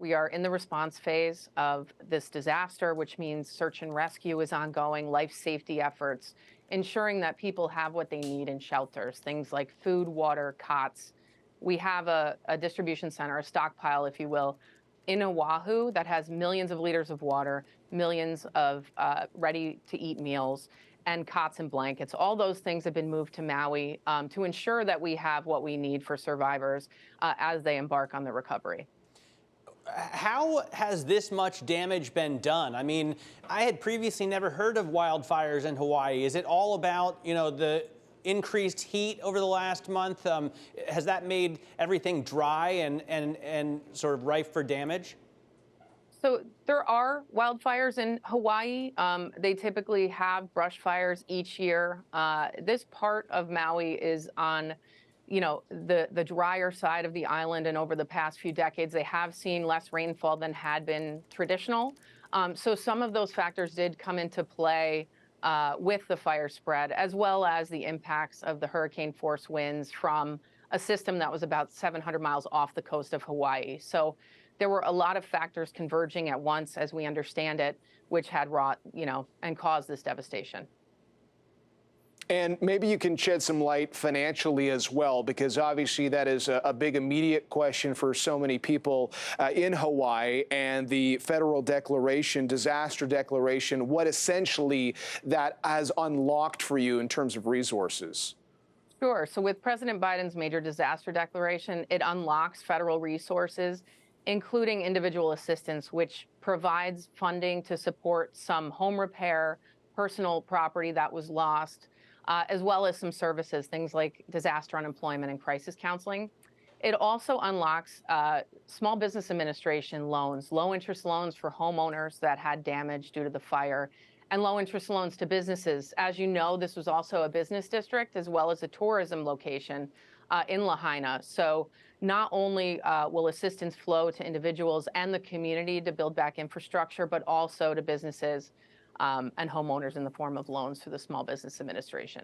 We are in the response phase of this disaster, which means search and rescue is ongoing, life safety efforts, ensuring that people have what they need in shelters, things like food, water, cots. We have a distribution center, a stockpile, if you will, in Oahu that has millions of liters of water, millions of ready to eat meals, and cots and blankets. All those things have been moved to Maui to ensure that we have what we need for survivors as they embark on the recovery. How has this much damage been done? I mean, I had previously never heard of wildfires in Hawaii. Is it all about, the increased heat over the last month? Has that made everything dry and sort of rife for damage? So there are wildfires in Hawaii. They typically have brush fires each year. This part of Maui is on, the drier side of the island, and over the past few decades, they have seen less rainfall than had been traditional. So some of those factors did come into play with the fire spread, as well as the impacts of the hurricane force winds from a system that was about 700 miles off the coast of Hawaii. So there were a lot of factors converging at once, as we understand it, which had wrought, and caused this devastation. And maybe you can shed some light financially as well, because obviously that is a big immediate question for so many people in Hawaii, and the federal declaration, disaster declaration, what essentially that has unlocked for you in terms of resources. Sure. So with President Biden's major disaster declaration, it unlocks federal resources, including individual assistance, which provides funding to support some home repair, personal property that was lost, as well as some services, things like disaster unemployment and crisis counseling. It also unlocks small business administration loans, low interest loans for homeowners that had damage due to the fire, and low interest loans to businesses. As you know, this was also a business district as well as a tourism location in Lahaina. So not only will assistance flow to individuals and the community to build back infrastructure, but also to businesses and homeowners in the form of loans through the Small Business Administration.